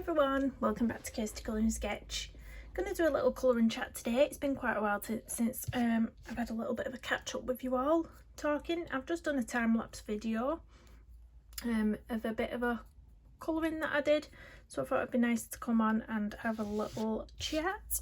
everyone, welcome back to Kirsty Colouring Sketch. I'm going to do a little colouring chat today. It's been quite a while since I've had a little bit of a catch up with you all talking. I've just done a time-lapse video of a bit of a colouring that I did, so I thought it'd be nice to come on and have a little chat.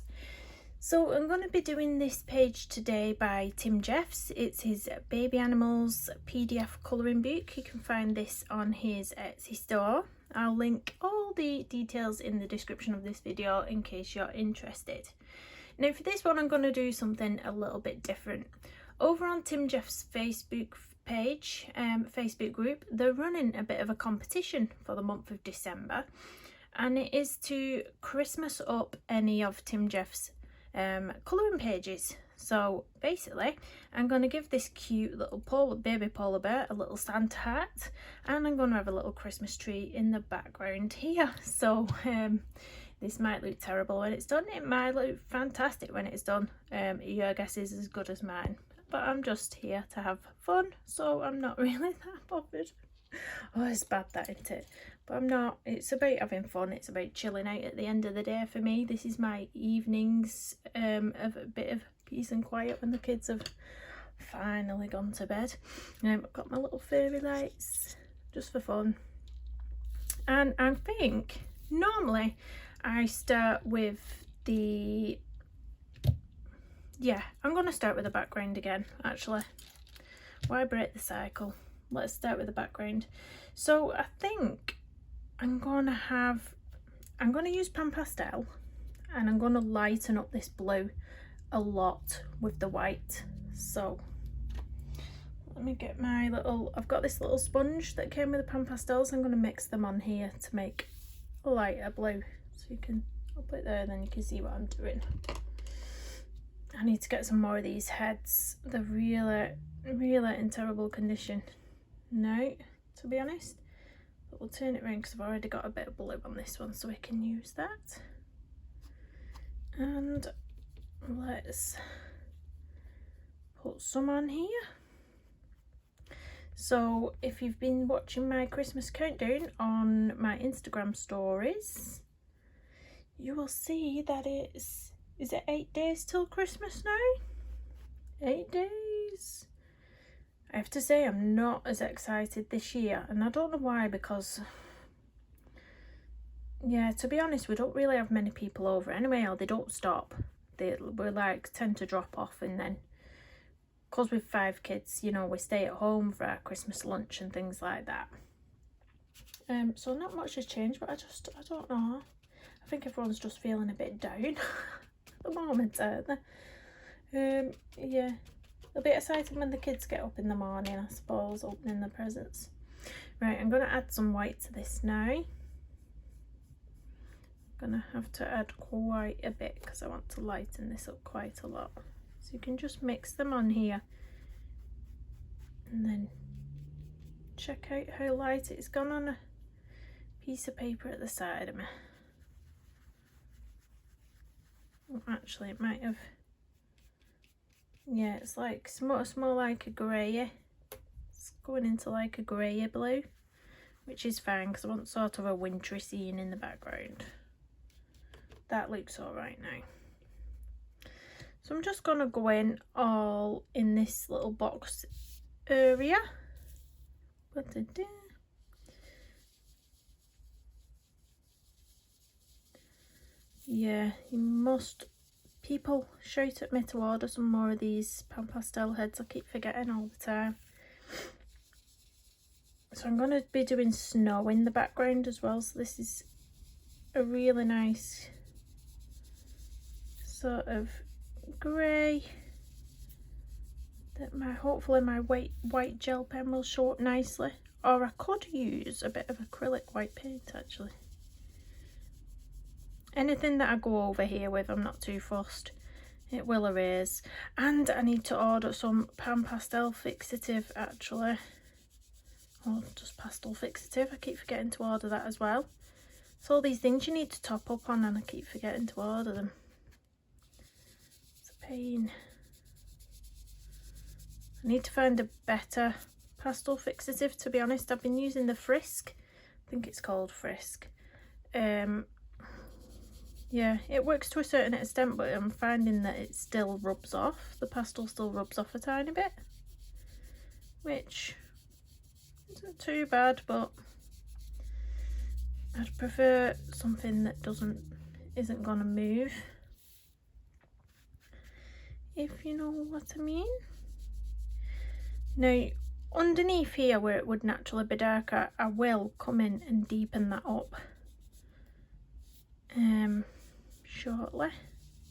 So I'm going to be doing this page today by Tim Jeffs. It's his Baby Animals PDF colouring book. You can find this on his Etsy store. I'll link all the details in the description of this video in case you're interested. Now for this one I'm going to do something a little bit different. Over on Tim Jeffs' Facebook page, Facebook group, they're running a bit of a competition for the month of December, and it is to Christmas up any of Tim Jeffs' colouring pages. So basically I'm going to give this cute little baby polar bear a little Santa hat, and I'm going to have a little Christmas tree in the background here. So this might look terrible when it's done, it might look fantastic when it's done. Your guess is as good as mine, but I'm just here to have fun, so I'm not really that bothered. Oh, it's bad that, isn't it? But I'm not. It's about having fun. It's about chilling out at the end of the day for me. This is my evenings of a bit of peace and quiet when the kids have finally gone to bed. I've got my little fairy lights just for fun. And I think normally I start with the... Yeah, I'm going to start with the background again, actually. Why break the cycle? Let's start with the background. So I think I'm going to use pan pastel, and I'm going to lighten up this blue a lot with the white. So let me get my little, I've got this little sponge that came with the pan pastels. I'm going to mix them on here to make a lighter blue. So you can, I'll put it there, then you can see what I'm doing. I need to get some more of these heads. They're really in terrible condition now, to be honest. But we'll turn it around because I've already got a bit of blue on this one, so we can use that. And let's put some on here. So if you've been watching my Christmas countdown on my Instagram stories, you will see that is it 8 days till Christmas now? 8 days. I have to say I'm not as excited this year, and I don't know why, because yeah, to be honest, we don't really have many people over anyway, or they don't stop. We're like tend to drop off, and then because we've 5 kids, you know, we stay at home for our Christmas lunch and things like that. So not much has changed, but I don't know. I think everyone's just feeling a bit down at the moment, aren't they? Yeah. It'll be exciting when the kids get up in the morning, I suppose, opening the presents. Right, I'm going to add some white to this now. I'm going to have to add quite a bit because I want to lighten this up quite a lot. So you can just mix them on here. And then check out how light it's gone on a piece of paper at the side of me. Well, actually, it might have... Yeah, it's like it's more like a grey. It's going into like a grey blue, which is fine because I want sort of a wintry scene in the background. That looks alright now. So I'm just gonna go in all in this little box area. Yeah, you must. People shout at me to order some more of these pan pastel heads. I keep forgetting all the time. So I'm going to be doing snow in the background as well. So this is a really nice sort of grey that hopefully my white gel pen will show up nicely. Or I could use a bit of acrylic white paint actually. Anything that I go over here with, I'm not too fussed. It will erase. And I need to order some pan pastel fixative actually. Or just pastel fixative. I keep forgetting to order that as well. So all these things you need to top up on, and I keep forgetting to order them. It's a pain. I need to find a better pastel fixative, to be honest. I've been using the Frisk. I think it's called Frisk. yeah, it works to a certain extent, but I'm finding that it still rubs off. The pastel still rubs off a tiny bit, which isn't too bad, but I'd prefer something that isn't gonna move, if you know what I mean. Now, underneath here where it would naturally be darker, I will come in and deepen that up shortly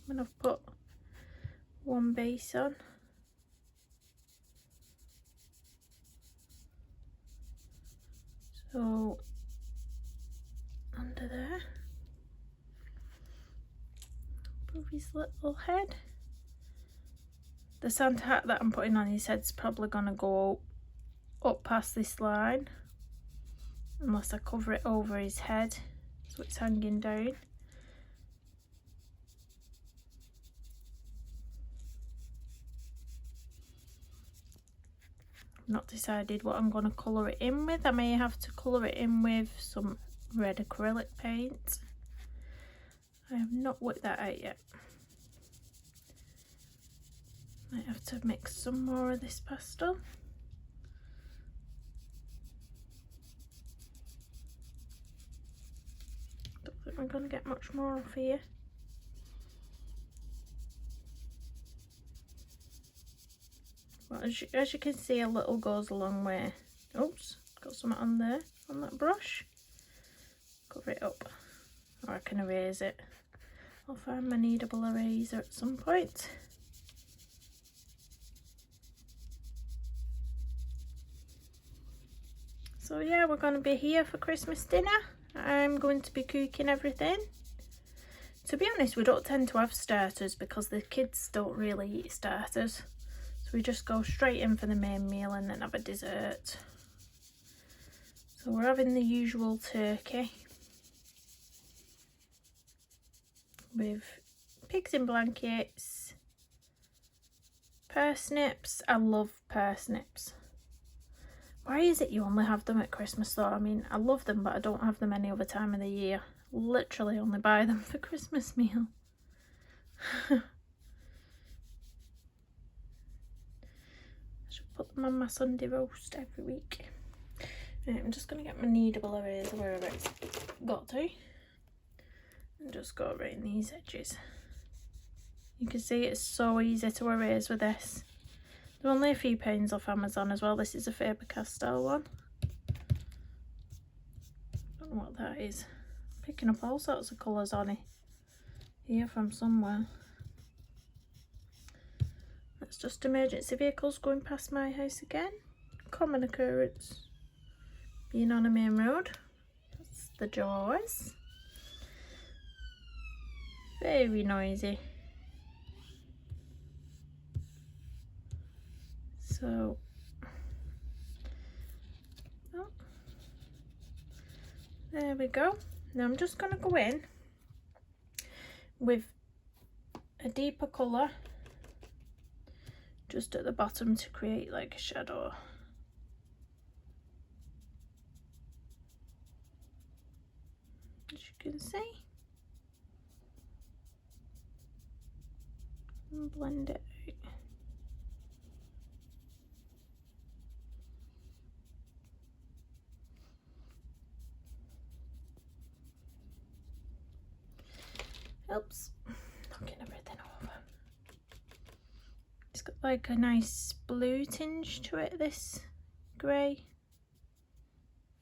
when I've put one base on. So under there, above his little head. The Santa hat that I'm putting on his head's probably gonna go up past this line, unless I cover it over his head so it's hanging down. Not decided what I'm going to colour it in with. I may have to colour it in with some red acrylic paint. I have not worked that out yet. Might have to mix some more of this pastel. Don't think we're going to get much more off here. Well, as you can see, a little goes a long way. Oops, got something on there, on that brush. Cover it up, or I can erase it. I'll find my kneadable eraser at some point. So yeah, we're going to be here for Christmas dinner. I'm going to be cooking everything. To be honest, we don't tend to have starters because the kids don't really eat starters. So we just go straight in for the main meal and then have a dessert. So we're having the usual turkey with pigs in blankets, parsnips. I love parsnips. Why is it you only have them at Christmas though? I mean, I love them, but I don't have them any other time of the year. Literally only buy them for Christmas meal. I should put them on my Sunday roast every week. Right, I'm just going to get my kneadable eraser wherever it's got to. And just go around these edges. You can see it's so easy to erase with this. They're only a few pounds off Amazon as well. This is a Faber-Castell one. Don't know what that is. Picking up all sorts of colours on it here from somewhere. That's just emergency vehicles going past my house again. Common occurrence being on a main road. That's the Jaws. Very noisy. So, oh, there we go. Now I'm just going to go in with a deeper colour just at the bottom to create like a shadow. As you can see. And blend it out. Oops, knocking everything over. It's got like a nice blue tinge to it, this grey.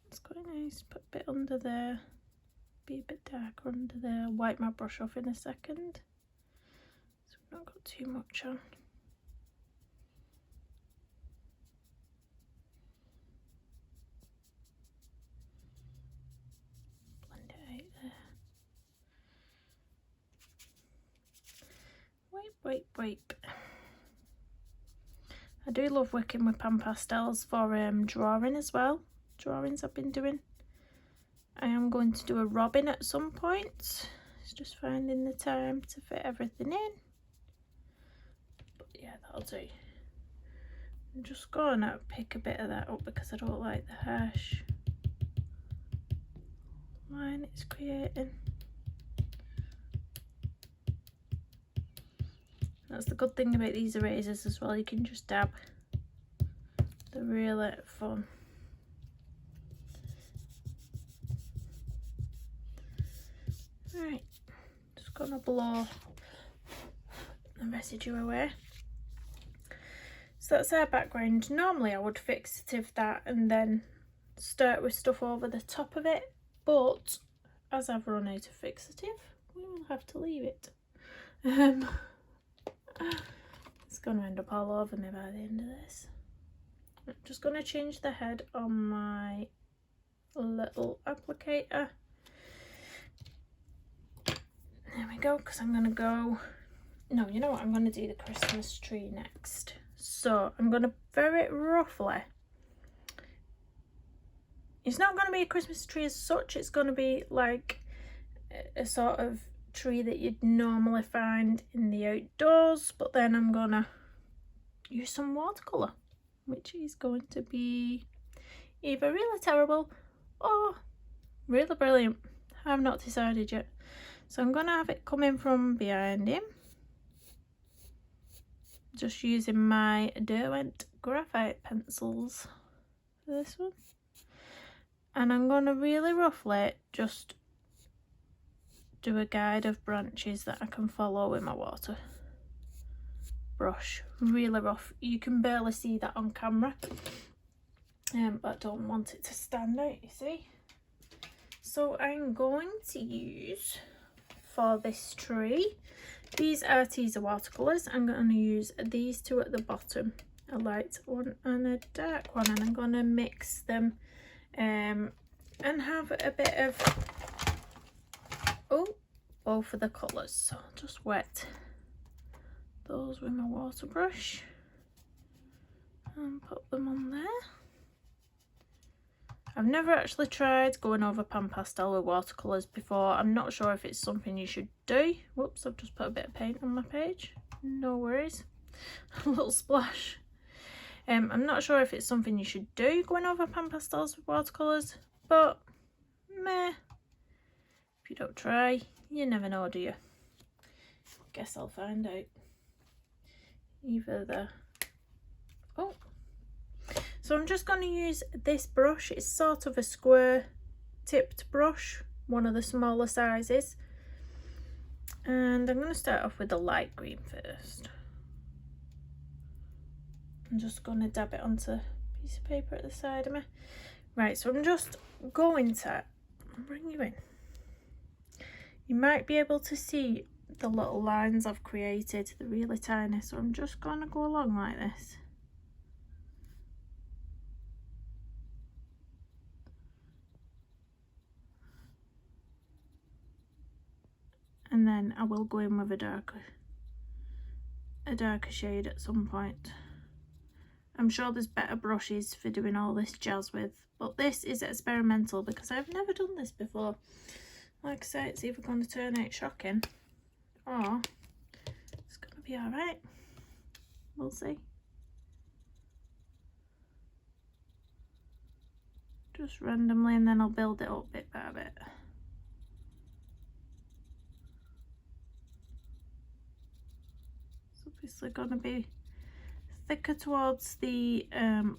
It's quite nice. Put a bit under there, be a bit darker under there. I'll wipe my brush off in a second. So I've not got too much on. Blend it out there. Wipe. I do love working with pan pastels for drawing as well. Drawings I've been doing. I am going to do a robin at some point. It's just finding the time to fit everything in. But yeah, that'll do. I'm just going to pick a bit of that up because I don't like the harsh line it's creating. That's the good thing about these erasers as well, you can just dab. They're really fun. Right, just gonna blow the residue away. So that's our background. Normally I would fixative that and then start with stuff over the top of it, but as I've run out of fixative, we will have to leave it. It's going to end up all over me by the end of this. I'm just going to change the head on my little applicator. There we go, because I'm going to go... No, you know what? I'm going to do the Christmas tree next. So I'm going to very roughly... It's not going to be a Christmas tree as such. It's going to be like a sort of tree that you'd normally find in the outdoors. But then I'm going to use some watercolour, which is going to be either really terrible or really brilliant. I've not decided yet. So I'm going to have it coming from behind him. Just using my Derwent graphite pencils for this one. And I'm going to really roughly just do a guide of branches that I can follow with my water brush. Really rough. You can barely see that on camera. But I don't want it to stand out, you see. So I'm going to use, for this tree, these are teaser watercolours. I'm going to use these two at the bottom. A light one and a dark one. And I'm going to mix them and have a bit of both of the colours. So I'll just wet those with my water brush and put them on there. I've never actually tried going over pan pastel with watercolours before. I'm not sure if it's something you should do. Whoops, I've just put a bit of paint on my page. No worries. A little splash. I'm not sure if it's something you should do going over pan pastels with watercolours, but meh. If you don't try, you never know, do you? Guess I'll find out. Either the... Oh. So I'm just going to use this brush. It's sort of a square tipped brush, one of the smaller sizes. And I'm going to start off with the light green first. I'm just going to dab it onto a piece of paper at the side of me. Right, so I'm just going to bring you in. You might be able to see the little lines I've created. They're really tiny, so I'm just going to go along like this. And then I will go in with a darker shade at some point. I'm sure there's better brushes for doing all this jazz with, but this is experimental because I've never done this before. Like I say, it's either going to turn out shocking or it's going to be alright. We'll see. Just randomly, and then I'll build it up bit by bit. It's obviously going to be thicker towards the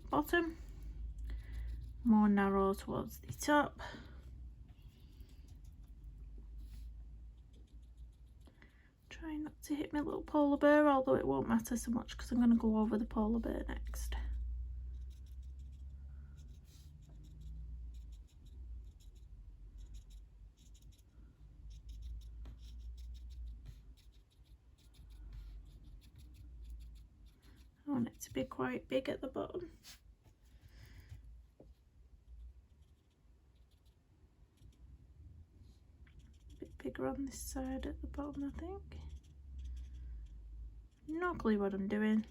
bottom, more narrow towards the top. Try not to hit my little polar bear, although it won't matter so much because I'm going to go over the polar bear next. I want it to be quite big at the bottom. A bit bigger on this side at the bottom, I think. No clue what I'm doing.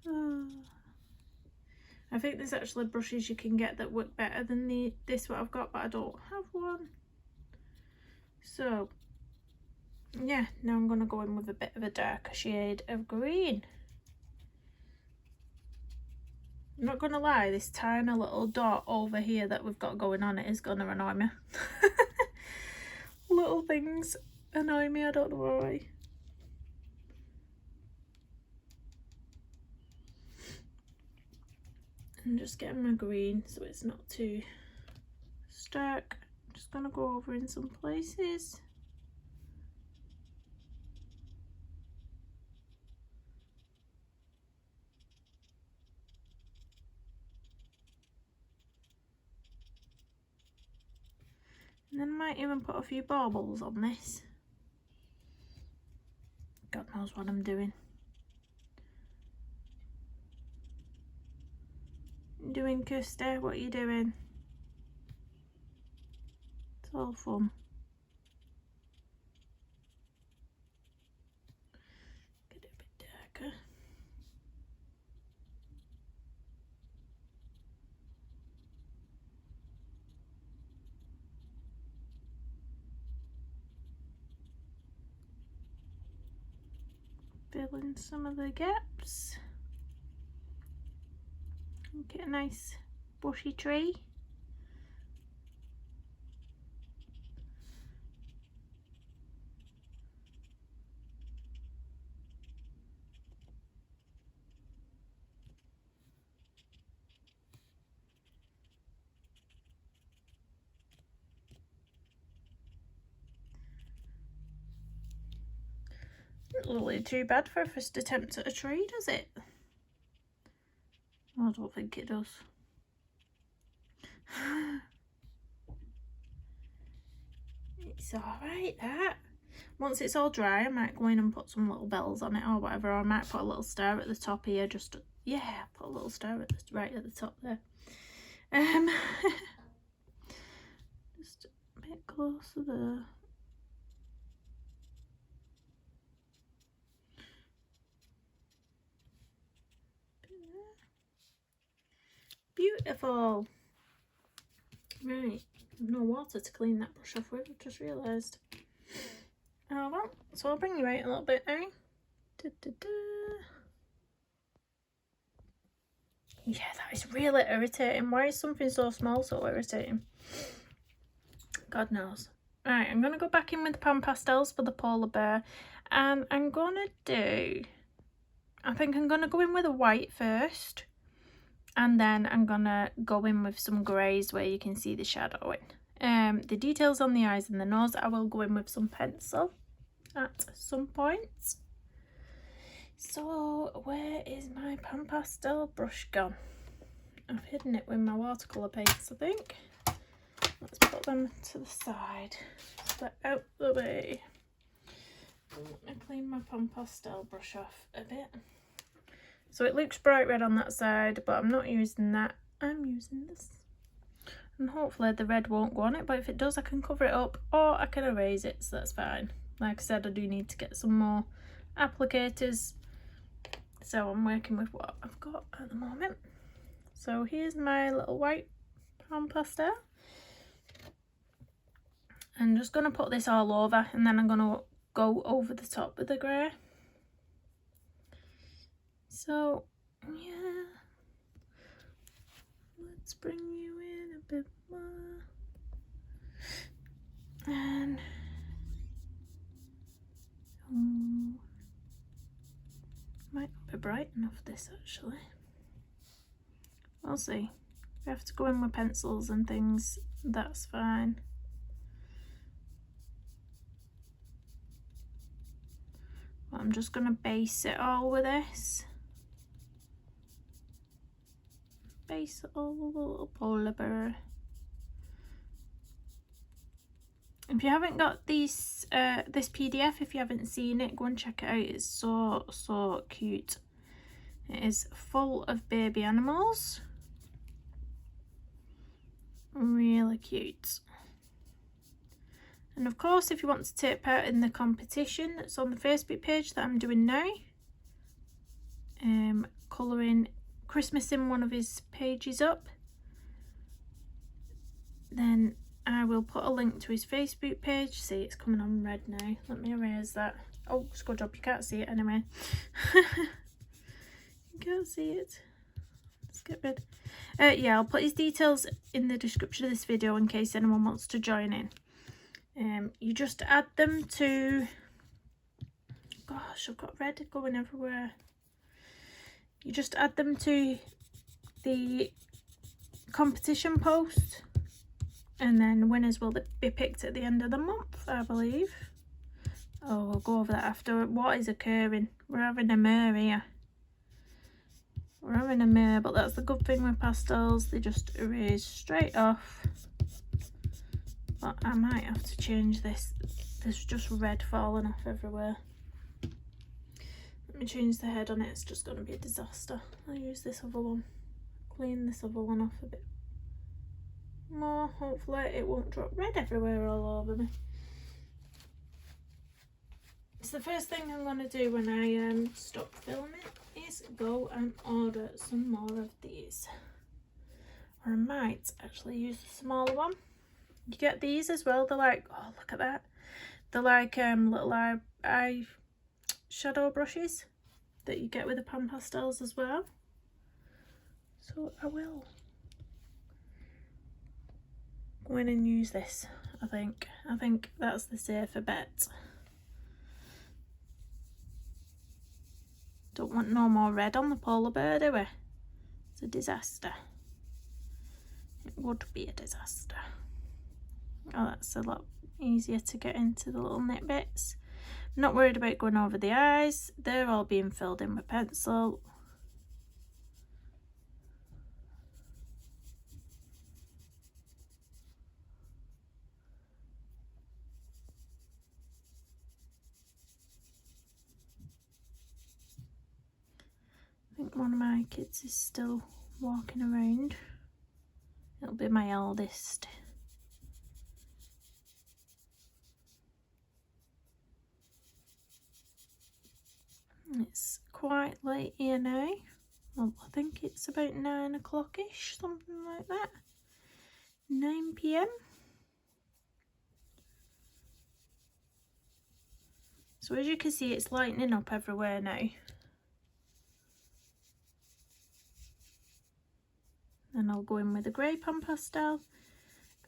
Oh. I think there's actually brushes you can get that work better than this what I've got, but I don't have one. So yeah, now I'm going to go in with a bit of a darker shade of green. I'm not gonna lie, this tiny little dot over here that we've got going on, it is gonna annoy me. Little things annoy me, I don't know why. I'm just getting my green so it's not too stark. I'm just gonna go over in some places. And then I might even put a few baubles on this. God knows what I'm doing. Doing, Kirsty? What are you doing? It's all fun. Get it a bit darker. Fill in some of the gaps. Get a nice bushy tree. Doesn't look really too bad for a first attempt at a tree, does it? I don't think it does. It's alright, that. Once it's all dry, I might go in and put some little bells on it or whatever, or I might put a little star at the top here, just, yeah, put a little star at the, right at the top there. Just a bit closer there. Beautiful. Right, no water to clean that brush off with, I've just realised. Oh well, so I'll bring you out a little bit now. Da, da, da. Yeah, that is really irritating. Why is something so small so irritating? God knows. Right, I'm going to go back in with the pan pastels for the polar bear. And I'm going to do... I think I'm going to go in with a white first. And then I'm going to go in with some greys where you can see the shadowing. The details on the eyes and the nose, I will go in with some pencil at some point. So where is my pan pastel brush gone? I've hidden it with my watercolour paints, I think. Let's put them to the side. They're out the way. Let me clean my pan pastel brush off a bit. So it looks bright red on that side, but I'm not using that. I'm using this. And hopefully the red won't go on it, but if it does I can cover it up or I can erase it, so that's fine. Like I said, I do need to get some more applicators, so I'm working with what I've got at the moment. So here's my little white pan pastel. I'm just going to put this all over and then I'm going to go over the top with the grey. So yeah, let's bring you in a bit more. And might not be bright enough this actually. We'll see. If we have to go in with pencils and things, that's fine. But I'm just going to base it all with this. Base it all with a little polar bear. If you haven't got these, this PDF, if you haven't seen it, go and check it out. It's so cute. It is full of baby animals. Really cute. And of course, if you want to take part in the competition that's on the Facebook page that I'm doing now, colouring Christmas in one of his pages up, then I will put a link to his Facebook page. See, it's coming on red now. Let me erase that. Oh, it's a good job you can't see it anyway. You can't see it. It's get rid. Yeah, I'll put his details in the description of this video in case anyone wants to join in. You just add them to, gosh, I've got red going everywhere. You just add them to the competition post, and then winners will be picked at the end of the month, I believe. Oh, we'll go over that after. What is occurring? We're having a mare here. We're having a mare, but that's the good thing with pastels. They just erase straight off. But I might have to change this. There's just red falling off everywhere. Let me change the head on it. It's just going to be a disaster. I'll use this other one. Clean this other one off a bit more. Hopefully it won't drop red everywhere all over me. So the first thing I'm going to do when I stop filming is go and order some more of these. Or I might actually use the smaller one. You get these as well. They're like, oh, look at that. They're like little eye shadow brushes that you get with the pan pastels as well. So I will go in and use this, I think. I think that's the safer bet. Don't want no more red on the polar bear, do we? It's a disaster. It would be a disaster. Oh, that's a lot easier to get into the little knit bits. I'm not worried about going over the eyes. They're all being filled in with pencil. I think one of my kids is still walking around. It'll be my eldest. It's quite late here now. Well, I think it's about 9 o'clock-ish, something like that. 9 PM. So as you can see, it's lightening up everywhere now. Then I'll go in with a grey pan pastel,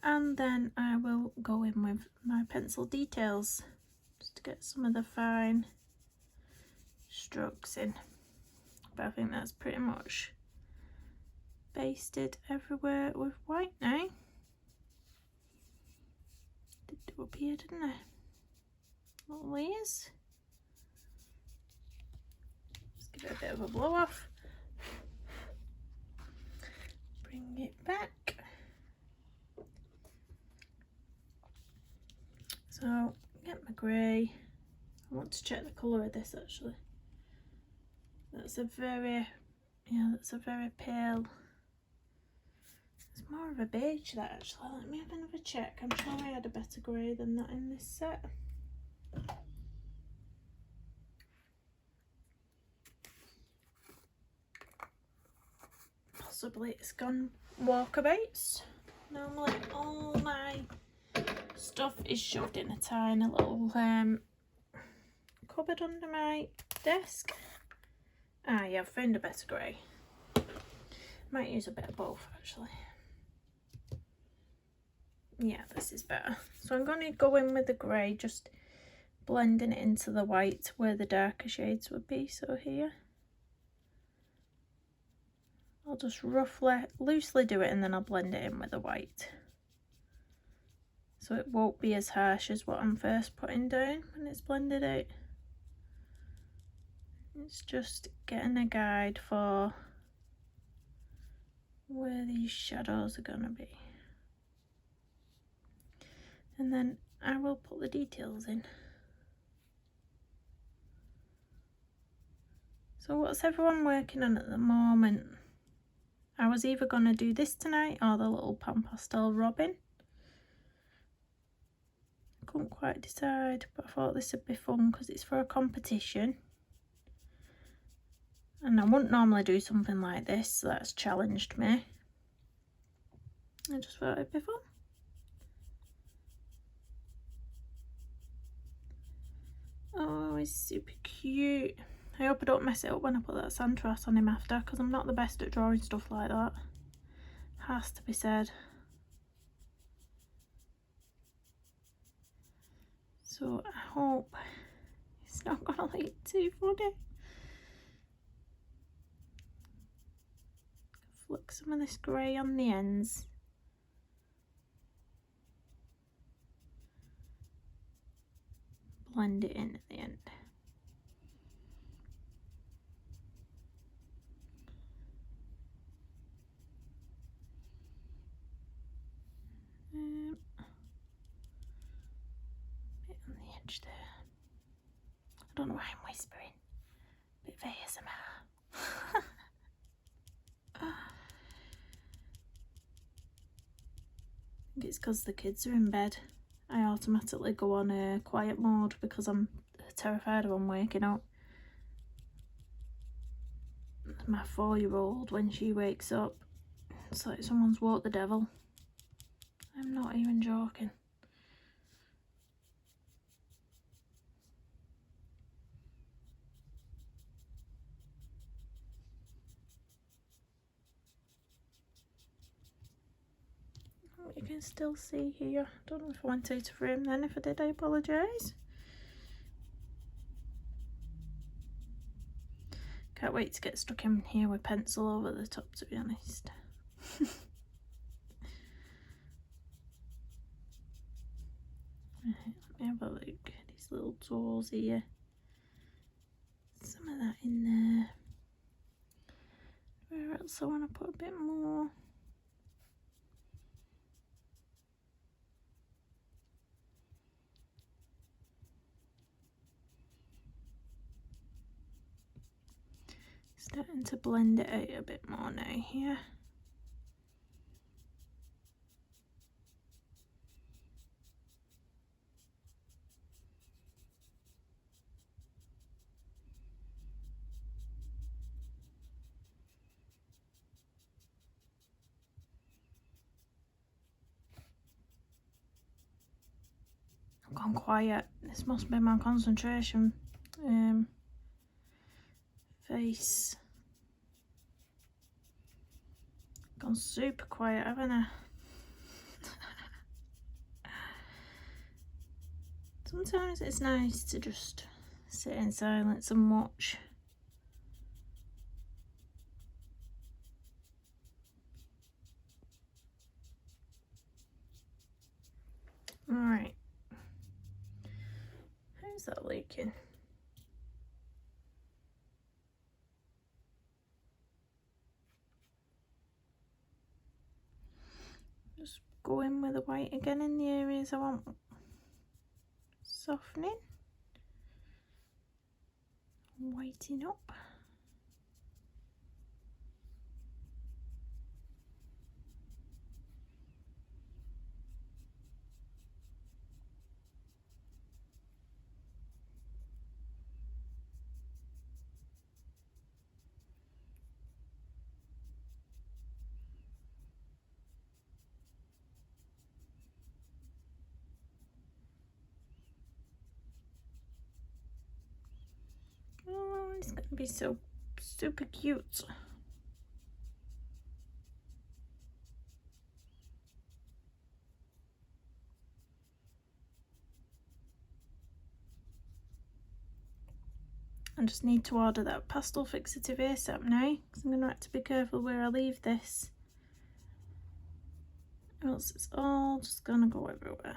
and then I will go in with my pencil details just to get some of the fine strokes in. But I think that's pretty much basted everywhere with white now. Did do up here, didn't I? Little ears. Just give it a bit of a blow off. Bring it back. So get my grey. I want to check the colour of this actually. That's a very, yeah, that's a very pale. It's more of a beige that actually. Let me have another check. I'm sure I had a better grey than that in this set. Possibly it's gone walkabouts. Normally all my stuff is shoved in a tiny little cupboard under my desk. Ah yeah, I've found a better grey. Might use a bit of both actually. Yeah, this is better. So I'm going to go in with the grey, just blending it into the white where the darker shades would be. So here I'll just loosely do it, and then I'll blend it in with the white. So it won't be as harsh as what I'm first putting down when it's blended out. It's just getting a guide for where these shadows are going to be. And then I will put the details in. So what's everyone working on at the moment? I was either going to do this tonight or the little pan pastel robin. I couldn't quite decide, but I thought this would be fun because it's for a competition. And I wouldn't normally do something like this, so that's challenged me. I just thought it'd be fun. Oh, he's super cute. I hope I don't mess it up when I put that Santa hat on him after, because I'm not the best at drawing stuff like that. Has to be said. So I hope it's not gonna look too funny. Flick some of this grey on the ends. Blend it in at the end. Bit on the edge there. I don't know why I'm whispering. Bit of ASMR. I think it's because the kids are in bed. I automatically go on quiet mode because I'm terrified of them waking up. My 4-year-old, when she wakes up, it's like someone's woke the devil. I'm not even joking. You can still see here. Don't know if I went out of frame then. If I did, I apologise. Can't wait to get stuck in here with pencil over the top, to be honest. Right, let me have a look. These little toes here. Some of that in there. Where else I want to put a bit more? Starting to blend it out a bit more now here. I've gone quiet. This must be my concentration face. Gone super quiet, haven't I? Sometimes it's nice to just sit in silence and watch. Alright. How's that leaking? Just go in with the white again in the areas I want softening. Whiten up. Oh, it's going to be so super cute. I just need to order that pastel fixative ASAP now, because I'm going to have to be careful where I leave this, or else it's all just going to go everywhere.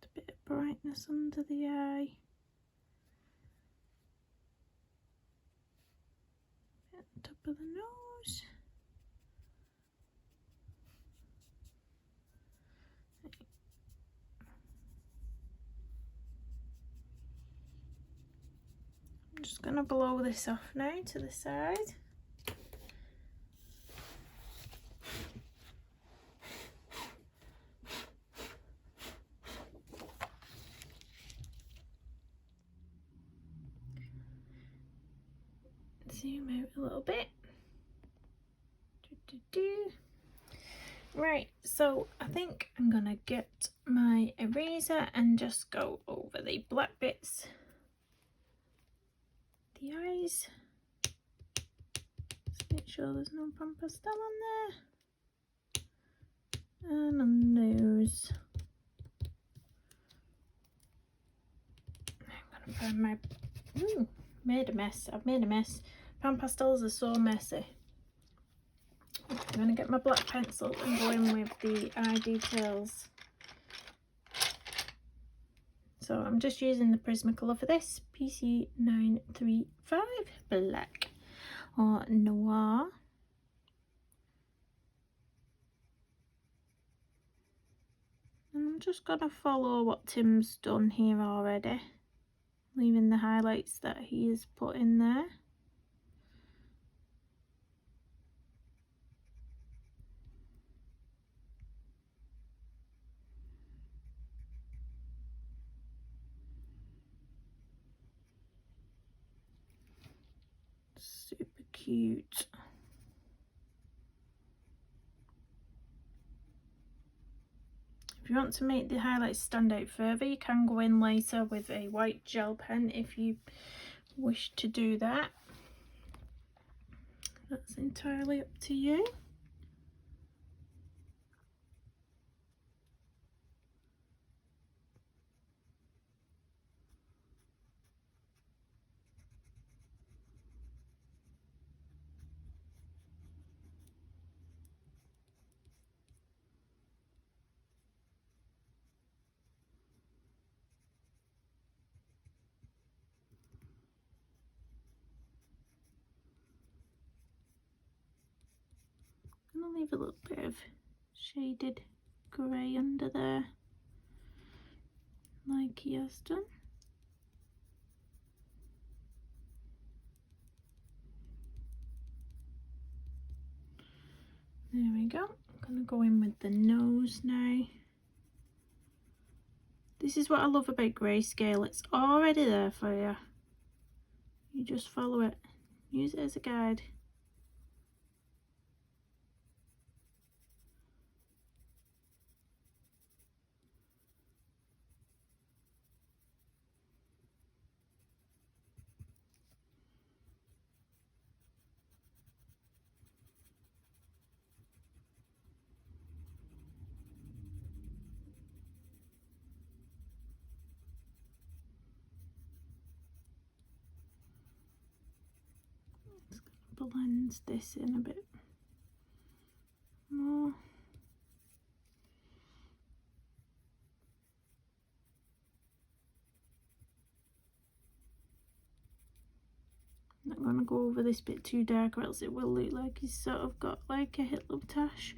A bit of brightness under the eye. At the top of the nose. I'm just going to blow this off now to the side. zoom out a little bit. Right, so I think I'm gonna get my eraser and just go over the black bits, the eyes. Just make sure there's no pan pastel on there, and on the nose. I'm gonna find my made a mess. I've made a mess. Pan pastels are so messy. I'm going to get my black pencil and go in with the eye details. So I'm just using the Prismacolor for this, PC935 Black or Noir. And I'm just going to follow what Tim's done here already, leaving the highlights that he has put in there. Super cute. If you want to make the highlights stand out further, you can go in later with a white gel pen if you wish to do that. That's entirely up to you. I'm going to leave a little bit of shaded grey under there, like he has done. There we go. I'm going to go in with the nose now. This is what I love about grayscale. It's already there for you. You just follow it. Use it as a guide. Blend this in a bit more. I'm not going to go over this bit too dark or else it will look like he's sort of got like a Hitler tash.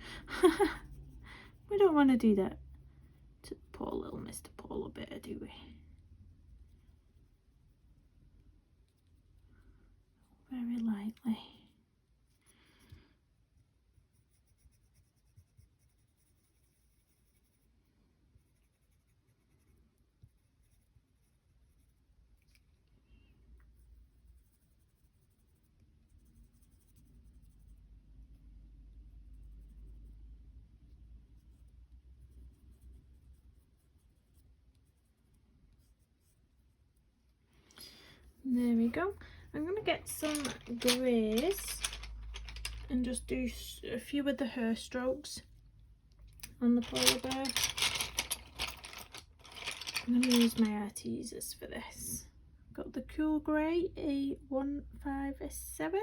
We don't want to do that to poor little Mr. Polar Bear, do we? Very lightly. There we go. I'm going to get some greys and just do a few of the hair strokes on the polar bear. I'm going to use my art teasers for this. I've got the cool grey, a 157,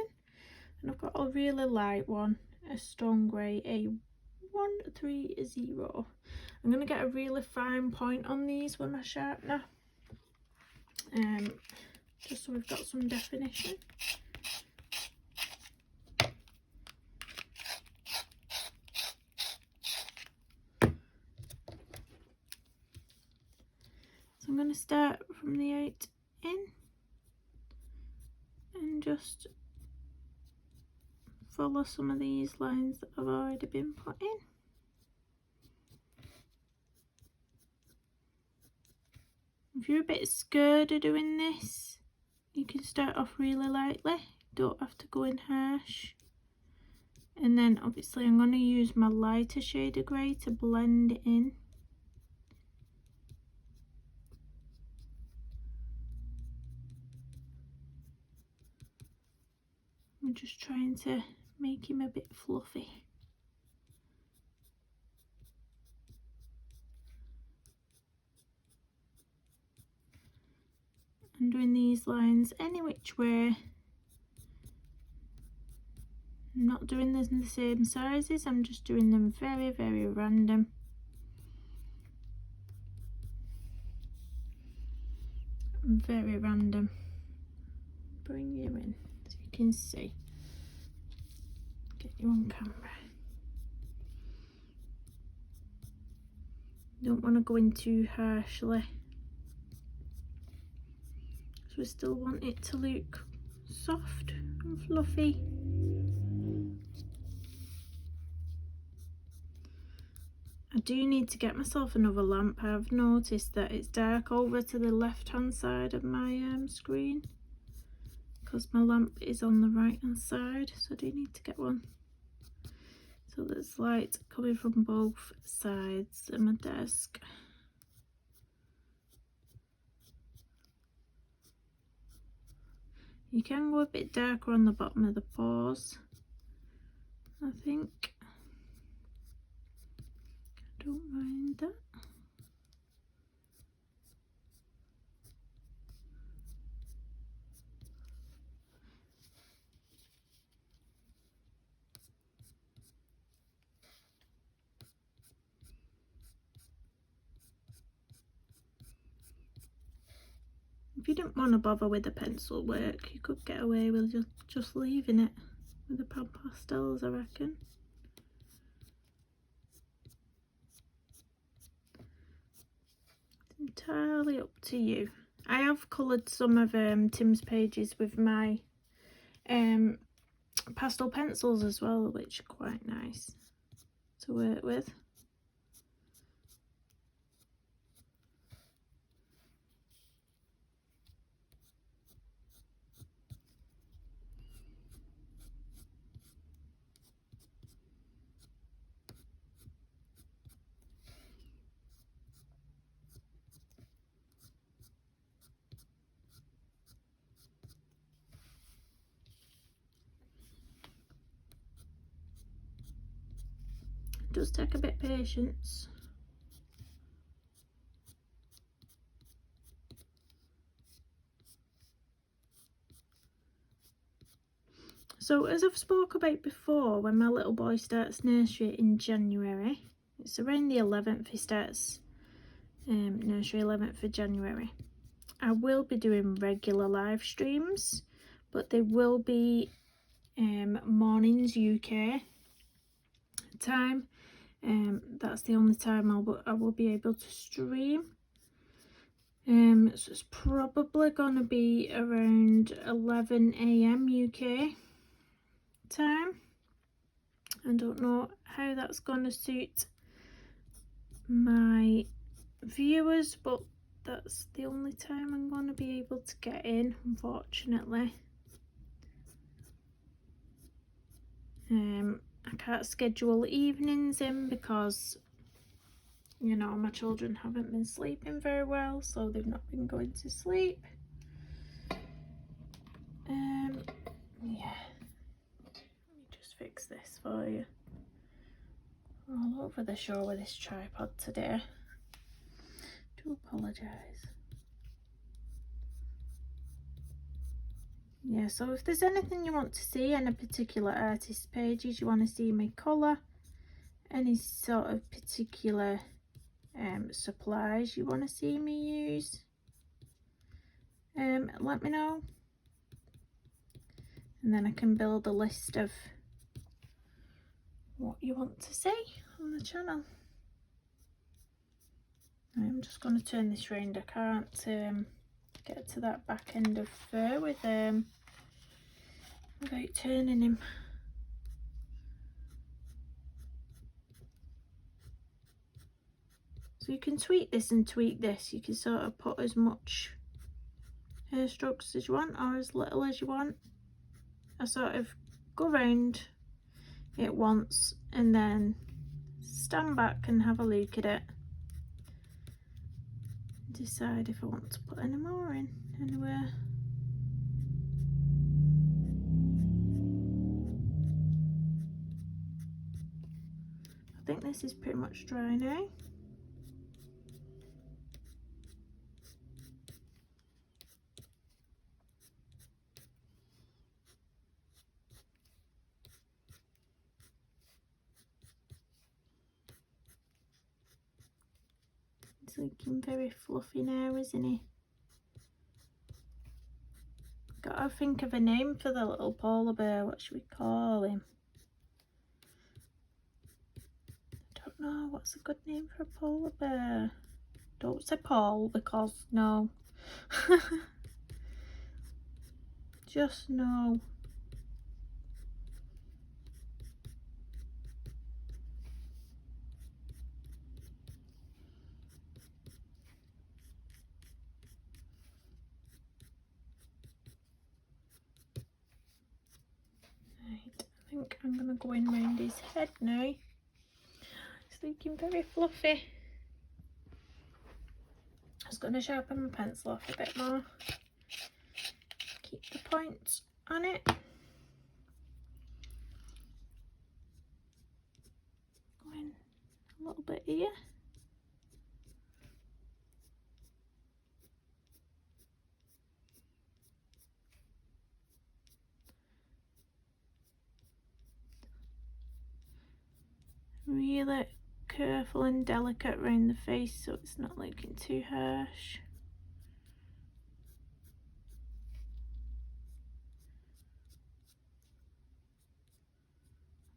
and I've got a really light one, a stone grey, a 130. I'm going to get a really fine point on these with my sharpener. Just so we've got some definition. So I'm going to start from the out in and just follow some of these lines that have already been put in. If you're a bit scared of doing this, you can start off really lightly, don't have to go in harsh. And then obviously I'm going to use my lighter shade of grey to blend it in. I'm just trying to make him a bit fluffy. I'm doing these lines any which way. I'm not doing them in the same sizes, I'm just doing them very, very random. Very random. Bring you in so you can see. Get you on camera. Don't want to go in too harshly. So we still want it to look soft and fluffy. I do need to get myself another lamp. I've noticed that it's dark over to the left hand side of my screen because my lamp is on the right hand side, so I do need to get one so there's light coming from both sides of my desk. You can go a bit darker on the bottom of the paws, I think. I don't mind that. If you didn't want to bother with the pencil work, you could get away with just leaving it with the pan pastels, I reckon. It's entirely up to you. I have coloured some of Tim's pages with my pastel pencils as well, which are quite nice to work with. It does take a bit of patience. So as I've spoke about before, when my little boy starts nursery in January, it's around the 11th he starts nursery, 11th of January. I will be doing regular live streams, but they will be mornings UK time. That's the only time I will be able to stream. So it's probably going to be around 11 AM UK time. I don't know how that's going to suit my viewers, but that's the only time I'm going to be able to get in, unfortunately. I can't schedule evenings in because, you know, my children haven't been sleeping very well, so they've not been going to sleep. Yeah, let me just fix this for you. I'm all over the show with this tripod today. Do apologise. Yeah, so if there's anything you want to see, any particular artist pages you want to see me colour, any sort of particular supplies you want to see me use, let me know, and then I can build a list of what you want to see on the channel. I'm just going to turn this round. I can't get to that back end of fur with without turning him. So you can tweak this and tweak this. You can sort of put as much hair strokes as you want or as little as you want. I sort of go round it once and then stand back and have a look at it, decide if I want to put any more in anywhere. I think this is pretty much dry now. He's looking very fluffy now, isn't he? Gotta think of a name for the little polar bear. What should we call him? I don't know. What's a good name for a polar bear? Don't say Paul, because no. Just no. Right, I think I'm gonna go in round his head now. It's looking very fluffy. I was gonna sharpen my pencil off a bit more. Keep the points on it. Go in a little bit here. Really careful and delicate around the face so it's not looking too harsh.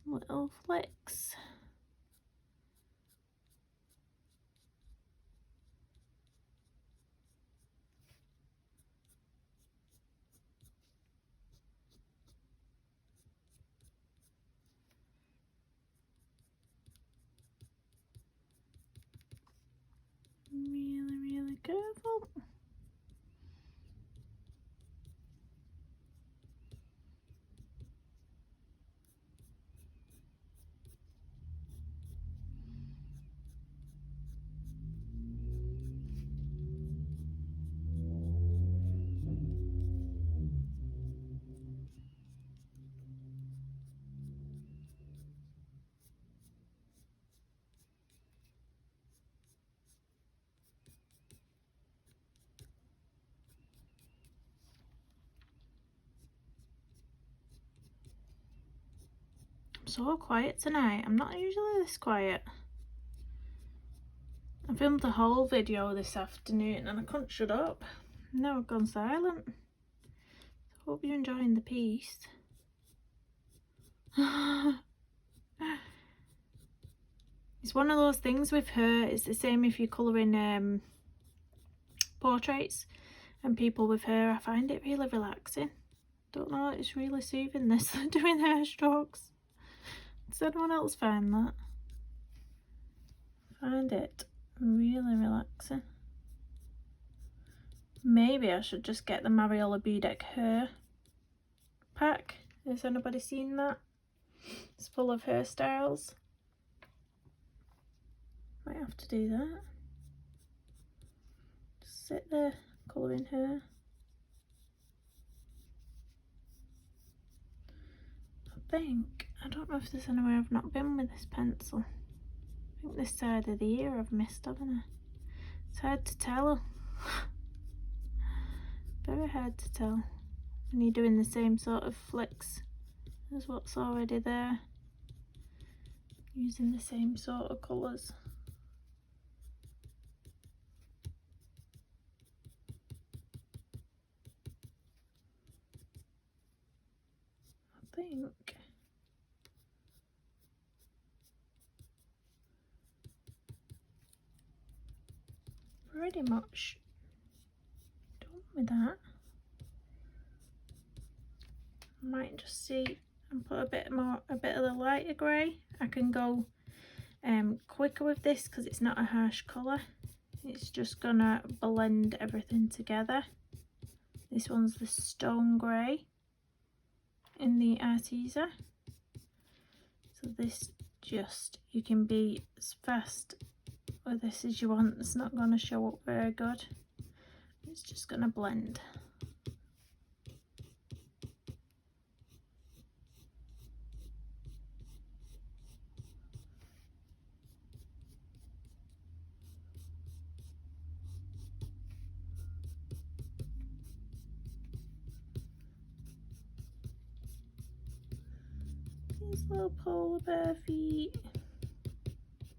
Little flicks. Really careful. So quiet tonight. I'm not usually this quiet. I filmed the whole video this afternoon and I couldn't shut up. Now I've gone silent. Hope you're enjoying the piece. It's one of those things with her. It's the same if you're colouring portraits and people with hair. I find it really relaxing. Don't know, it's really soothing this doing hair strokes. Does anyone else find that? I find it really relaxing. Maybe I should just get the Mariola Budek hair pack. Has anybody seen that? It's full of hairstyles. Might have to do that. Just sit there colouring hair. I don't know if there's anywhere I've not been with this pencil. I think this side of the ear I've missed, haven't I? It's hard to tell. Very hard to tell when you're doing the same sort of flicks as what's already there. Using the same sort of colours. I think pretty much done with that. I might just see and put a bit of the lighter grey. I can go quicker with this because it's not a harsh colour. It's just gonna blend everything together. This one's the stone grey. in the artiser. So this just, you can be as fast with this as you want. It's not going to show up very good. It's just going to blend. These little polar bear feet,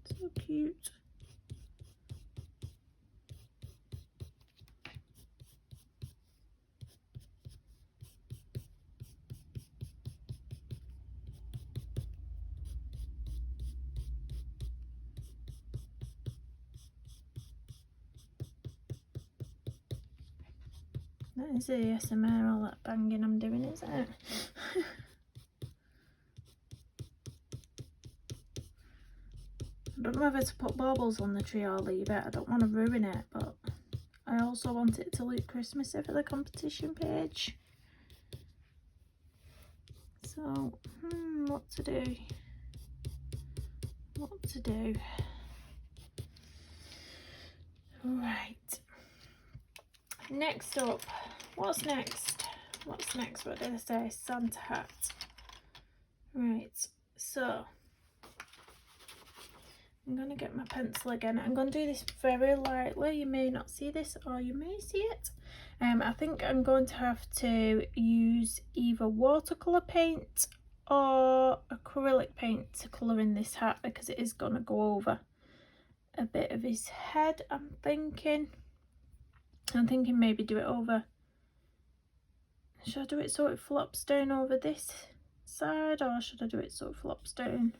so cute. That is ASMR, all that banging I'm doing, isn't it? I don't know whether to put baubles on the tree or leave it. I don't want to ruin it, but I also want it to look Christmassy for the competition page. So, what to do? What to do? Right. Next up, what's next? What's next? What did I say? Santa hat. Right, so I'm going to get my pencil again. I'm going to do this very lightly. You may not see this or you may see it. I think I'm going to have to use either watercolour paint or acrylic paint to colour in this hat, because it is going to go over a bit of his head. I'm thinking maybe do it over. Should I do it so it flops down over this side, or should I do it so it flops down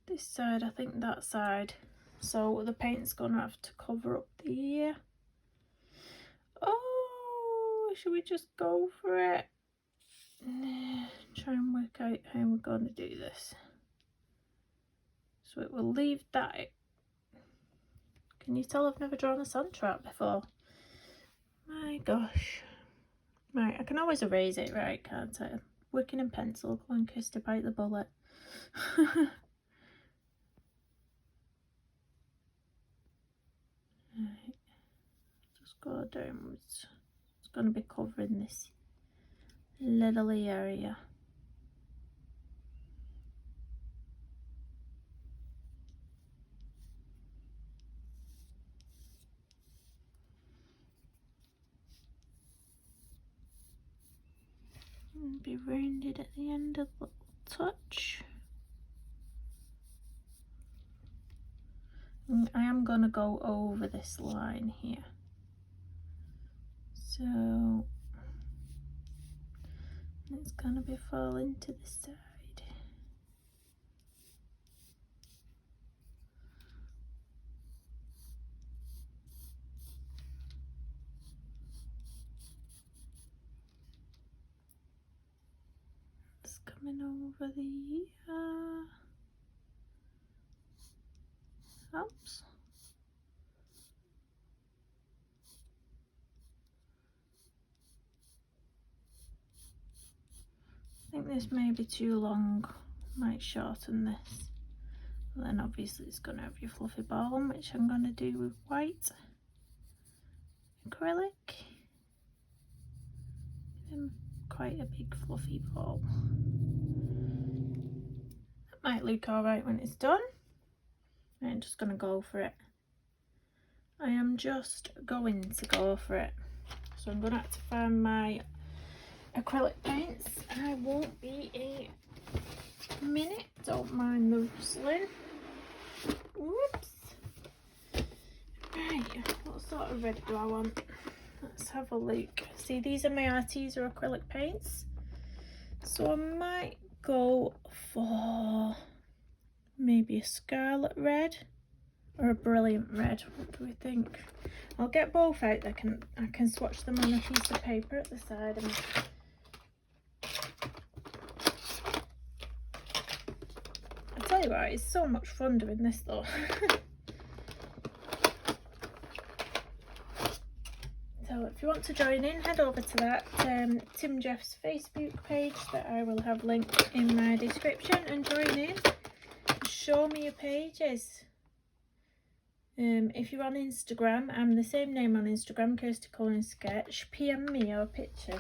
this side? I think that side. So the paint's gonna have to cover up the ear. Oh, should we just go for it? Try and work out how we're gonna do this. So it will leave that. Can you tell I've never drawn a sun trap before? My gosh. Right, I can always erase it, right, can't I? Working in pencil, go and kiss to bite the bullet. Right, just go downwards. It's going to be covering this little area. And be rounded at the end of the touch. And I am going to go over this line here. So it's going to be falling to the side. It's coming over the ear. Oops. I think this may be too long. Might shorten this. And then obviously it's going to have your fluffy ball on, which I'm going to do with white acrylic. Quite a big fluffy ball. That might look alright when it's done. I'm just going to go for it. I am just going to go for it. So I'm going to have to find my acrylic paints. I won't be a minute. Don't mind the rustling. Whoops. Right, what sort of red do I want? Let's have a look. See, these are my artiser acrylic paints. So I might go for maybe a scarlet red or a brilliant red. What do we think? I'll get both out. I can swatch them on a piece of paper at the side of me. I tell you what, it's so much fun doing this though. So if you want to join in, head over to that Tim Jeff's Facebook page that I will have linked in my description and join in. Show me your pages. If you're on Instagram, I'm the same name on Instagram, Kirsty Collins Sketch. PM me your pictures.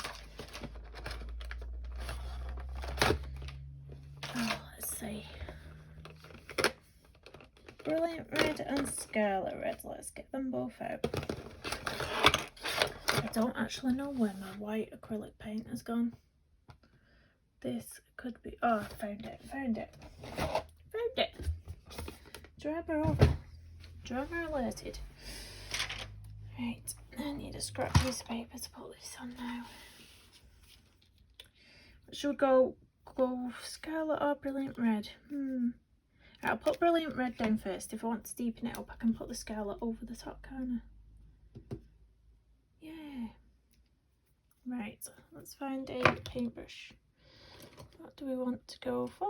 Oh, let's see. Brilliant Red and Scarlet Red. Let's get them both out. I don't actually know where my white acrylic paint has gone. This could be... Oh, I found it. Found it. Found it. Driver over. Driver alerted. Right, I need a scrap piece of paper to put this on now. Should we go Scarlet or Brilliant Red? I'll put Brilliant Red down first. If I want to deepen it up, I can put the Scarlet over the top, can't I? Yeah. Right, let's find a paintbrush. What do we want to go for?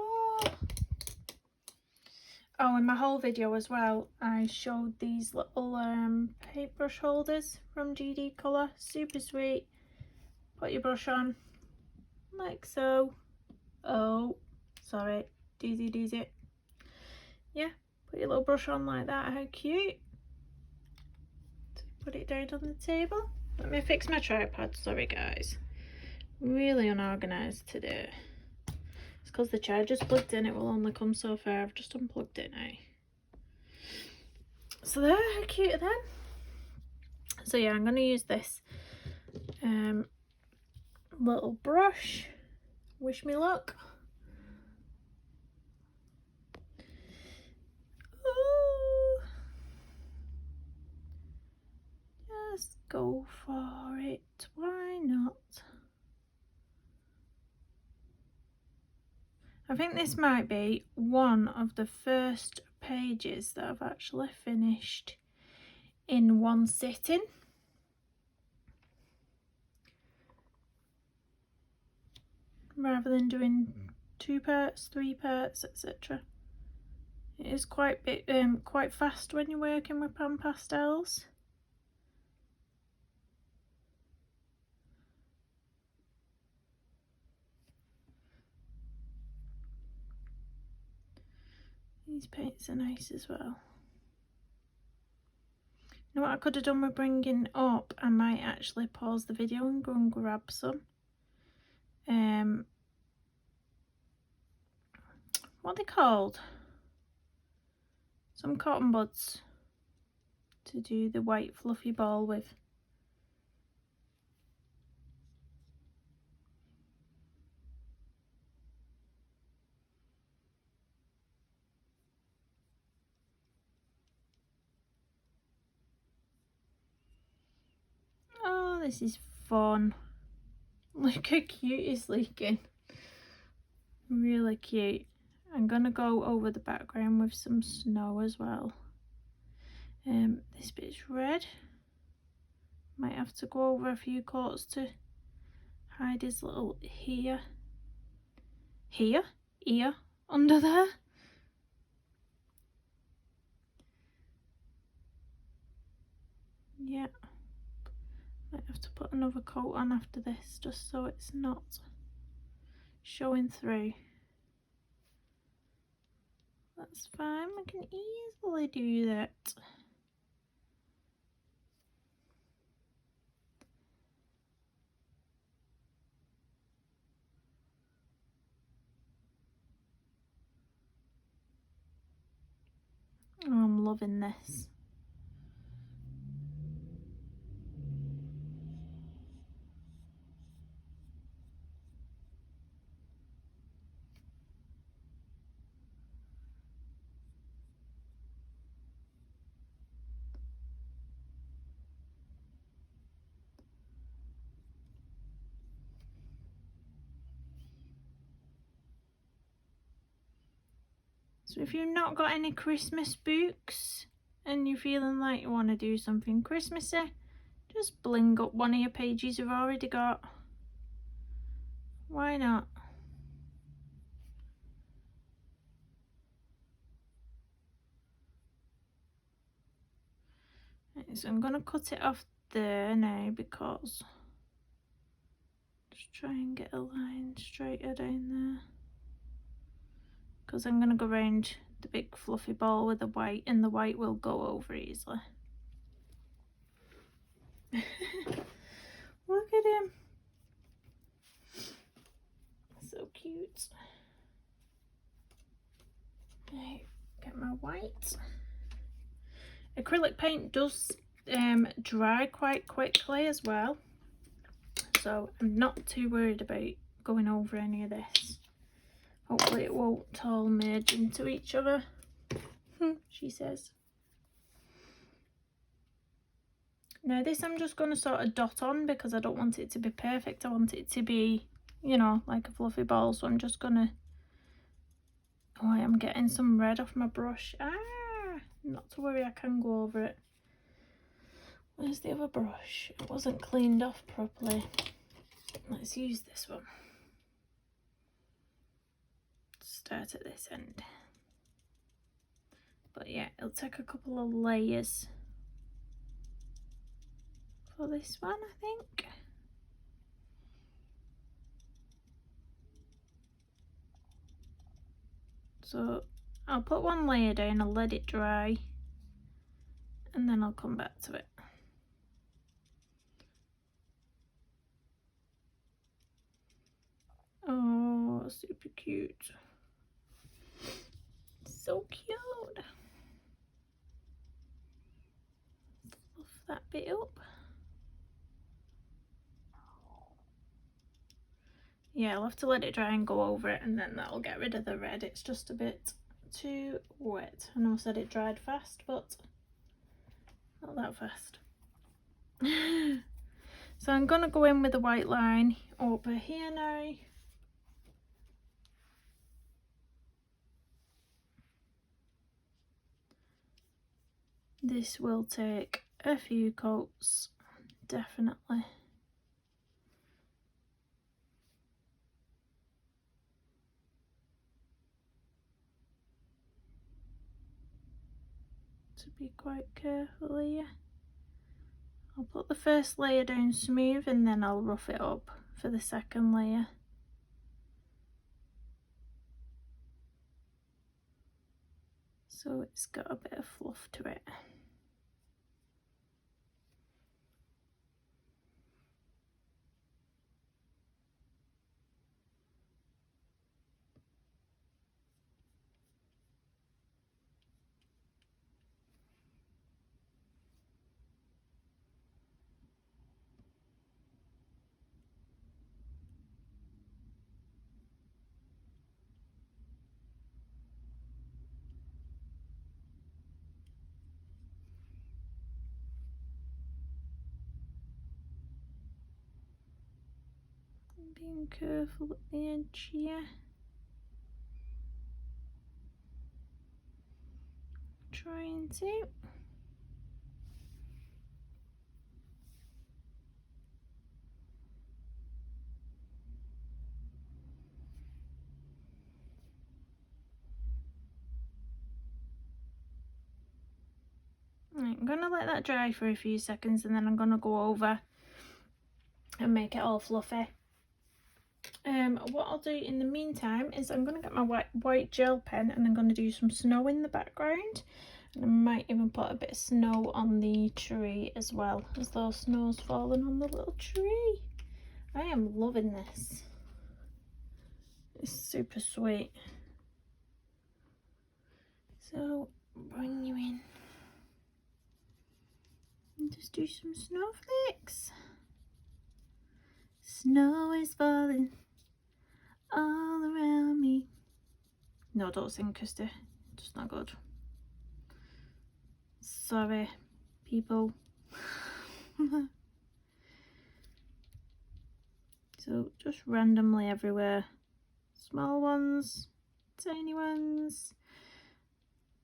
Oh, in my whole video as well, I showed these little paintbrush holders from GD Colour. Super sweet. Put your brush on, like so. Oh, sorry. Doozy. Yeah, put your little brush on like that. How cute. Put it down on the table. Let me fix my tripod. Sorry, guys. Really unorganised today. It's because the charger's plugged in. It will only come so far. I've just unplugged it now. So there, how cute are them? So yeah, I'm going to use this little brush. Wish me luck. Ooh. Just go for it. Why not? I think this might be one of the first pages that I've actually finished in one sitting. Rather than doing 2 parts, 3 parts, etc. It is quite fast when you're working with pan pastels. These paints are nice as well. You know what I could have done with bringing up? I might actually pause the video and go and grab some. What are they called? Some cotton buds to do the white fluffy ball with. Oh, this is fun. Look how cute it's looking. Really cute. I'm gonna go over the background with some snow as well. This bit's red. Might have to go over a few coats to hide his little ear under there. Yeah. Might have to put another coat on after this just so it's not showing through. That's fine, I can easily do that. Oh, I'm loving this. So if you've not got any Christmas books and you're feeling like you want to do something Christmassy, just bling up one of your pages you've already got. Why not? Right, so I'm going to cut it off there now, because just try and get a line straighter down there, because I'm going to go around the big fluffy ball with the white, and the white will go over easily. Look at him, so cute. Now get my white. Acrylic paint does dry quite quickly as well, so I'm not too worried about going over any of this. Hopefully it won't all merge into each other, she says. Now this I'm just going to sort of dot on, because I don't want it to be perfect. I want it to be, you know, like a fluffy ball. So I'm just going to... Oh, I am getting some red off my brush. Not to worry, I can go over it. Where's the other brush? It wasn't cleaned off properly. Let's use this one. Start at this end. But yeah, it'll take a couple of layers for this one, I think. So I'll put one layer down, I'll let it dry, and then I'll come back to it. Oh, super cute. So cute. Fluff that bit up. Yeah, I'll have to let it dry and go over it, and then that'll get rid of the red. It's just a bit too wet. I know I said it dried fast, but not that fast. So I'm going to go in with the white line over here now. This will take a few coats, definitely. To be quite careful here. I'll put the first layer down smooth, and then I'll rough it up for the second layer. So it's got a bit of fluff to it. Being careful at the edge here. Trying to. Right, I'm gonna let that dry for a few seconds, and then I'm gonna go over and make it all fluffy. What I'll do in the meantime is I'm going to get my white gel pen, and I'm going to do some snow in the background, and I might even put a bit of snow on the tree as well, as though snow's falling on the little tree. I am loving this. It's super sweet. So bring you in and just do some snowflakes. Snow is falling all around me. No, don't sing, Kirsty. Just not good. Sorry, people. So just randomly everywhere. Small ones, tiny ones.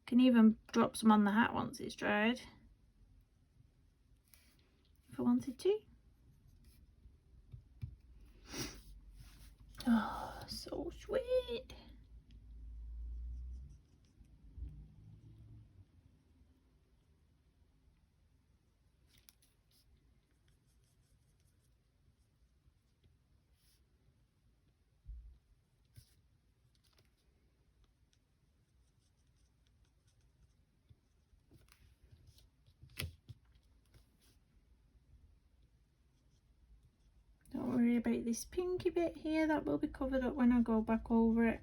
Can even drop some on the hat once it's dried, if I wanted to. Oh, so sweet. about this pinky bit here that will be covered up when I go back over it.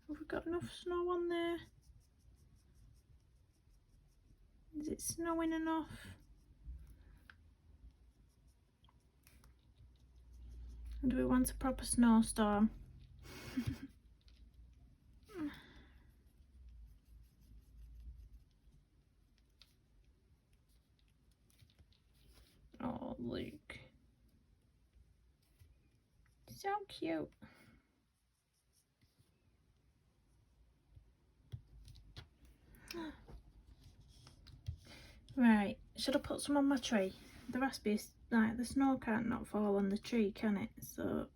Have we got enough snow on there? Is it snowing enough? Or do we want a proper snowstorm? Oh, look. So cute. Right, should I put some on my tree? The raspberries, like the snow can't not fall on the tree, can it? So,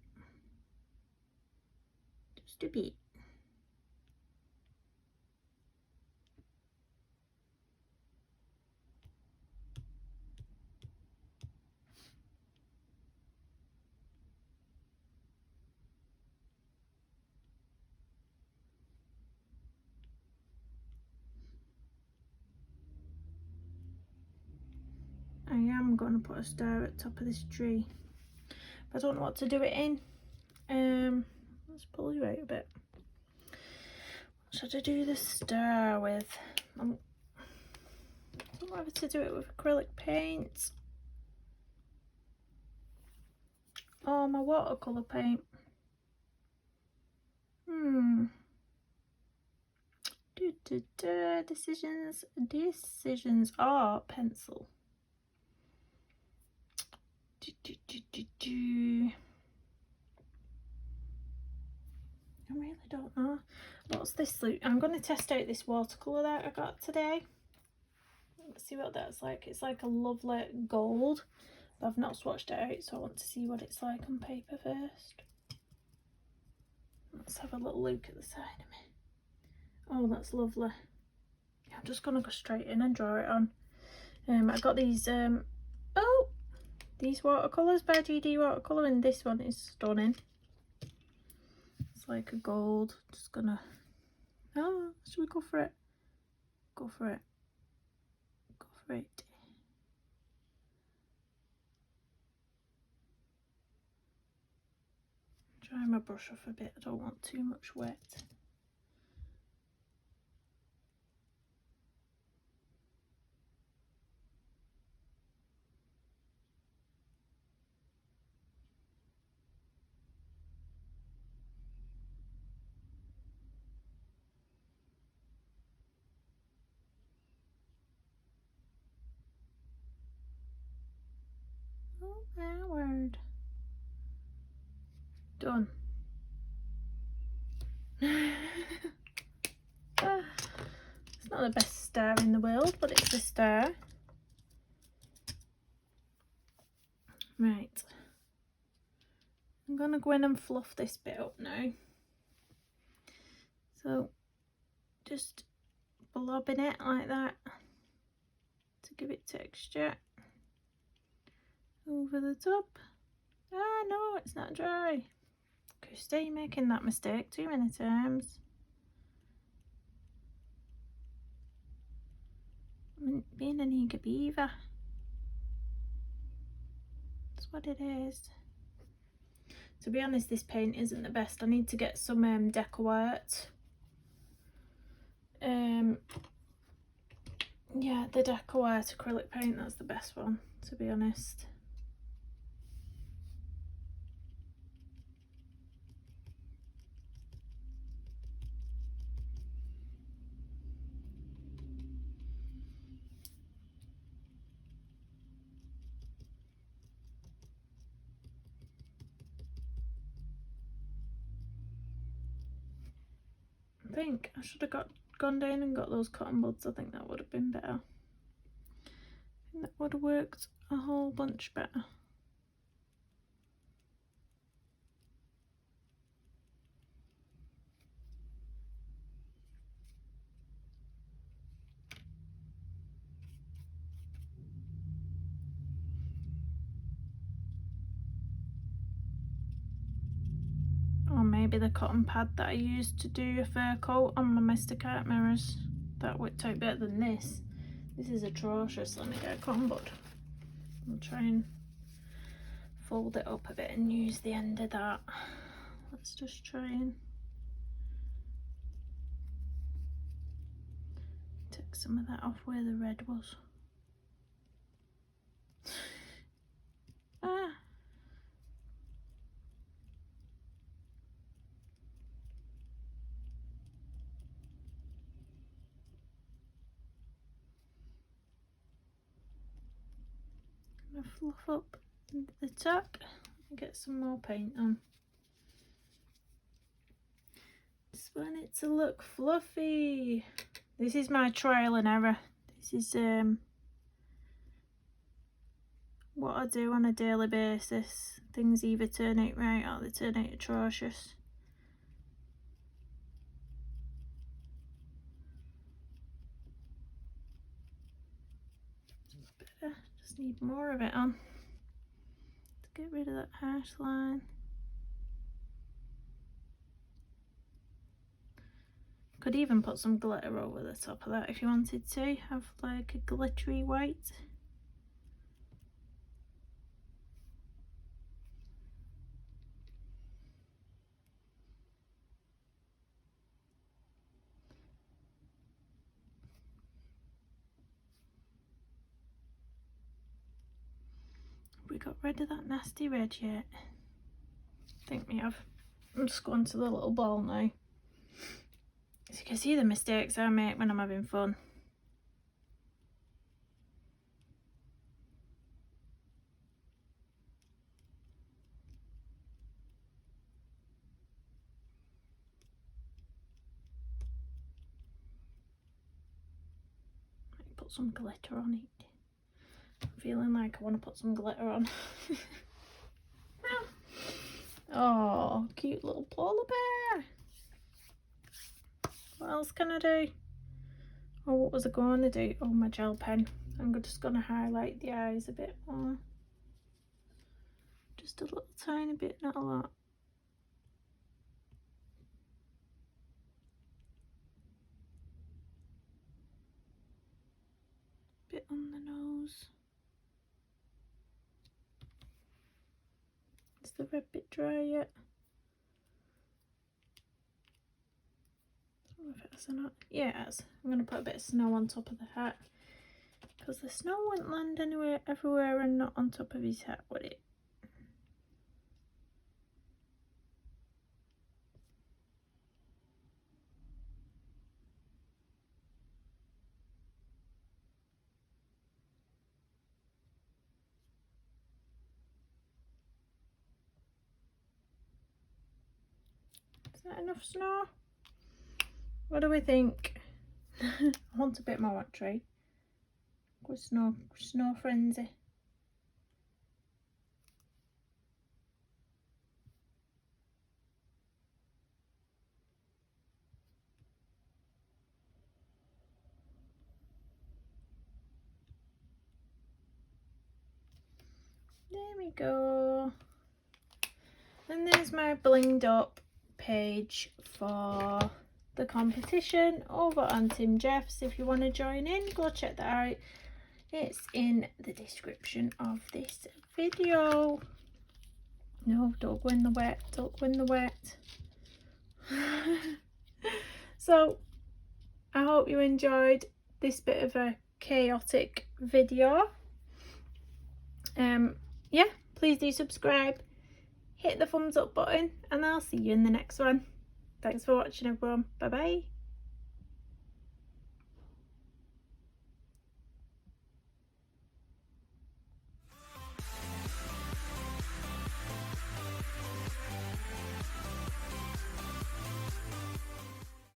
just a bit. I am going to put a star at the top of this tree. But I don't know what to do it in. Let's pull you out a bit. What should I do the star with? I don't know whether to do it with acrylic paint or my watercolour paint. Decisions are pencil. I really don't know. What's this look? I'm going to test out this watercolour that I got today. Let's see what that's like. It's like a lovely gold, but I've not swatched it out, so I want to see what it's like on paper first. Let's have a little look at the side of me. Oh, that's lovely. Yeah, I'm just going to go straight in and draw it on. I got these, these watercolours by GD Watercolour, and this one is stunning. It's like a gold. Just gonna, should we go for it? Go for it. Go for it. Dry my brush off a bit. I don't want too much wet. Oh my word. Done. It's not the best star in the world, but it's a star. Right. I'm gonna go in and fluff this bit up now. So just blobbing it like that to give it texture. Over the top. Ah no, it's not dry. Kirsty, you're making that mistake too many times. Being an eager beaver. That's what it is. To be honest, this paint isn't the best. I need to get some Deco Art. Yeah, the Deco Art acrylic paint, that's the best one, to be honest. I think I should have gone down and got those cotton buds. I think that would have been better. I think that would have worked a whole bunch better. maybe the cotton pad that I used to do a fur coat on my Mr. Kite mirrors. That worked out better than this. This is atrocious. Let me get a cotton bud. I'll try and fold it up a bit and use the end of that. Let's just try and take some of that off where the red was. Ah. I'm gonna fluff up the top and get some more paint on. Just want it to look fluffy. This is my trial and error. This is what I do on a daily basis. Things either turn out right or they turn out atrocious. Better, just need more of it on to get rid of that harsh line. Could even put some glitter over the top of that if you wanted to, have like a glittery white. Have we got rid of that nasty red yet? I think we have. I'm just going to the little ball now. So you can see the mistakes I make when I'm having fun. Might put some glitter on it. I'm feeling like I want to put some glitter on. Oh, cute little polar bear. What else can I do? Oh, what was I going to do? Oh, my gel pen. I'm just going to highlight the eyes a bit more. Just a little tiny bit, not a lot. Bit on the nose. Is the red bit dry yet? I don't know if it has or not. Yeah, it has. I'm going to put a bit of snow on top of the hat, because the snow won't land anywhere, everywhere and not on top of his hat, would it? Is that enough snow? What do we think? I want a bit more actually. Good snow frenzy. There we go. And there's my blinged up page for the competition over on Tim Jeff's. If you want to join in, go check that out. It's in the description of this video. No, don't go in the wet, don't go in the wet. So I hope you enjoyed this bit of a chaotic video. Yeah, please do subscribe, hit the thumbs up button, and I'll see you in the next one. Thanks for watching everyone. Bye bye.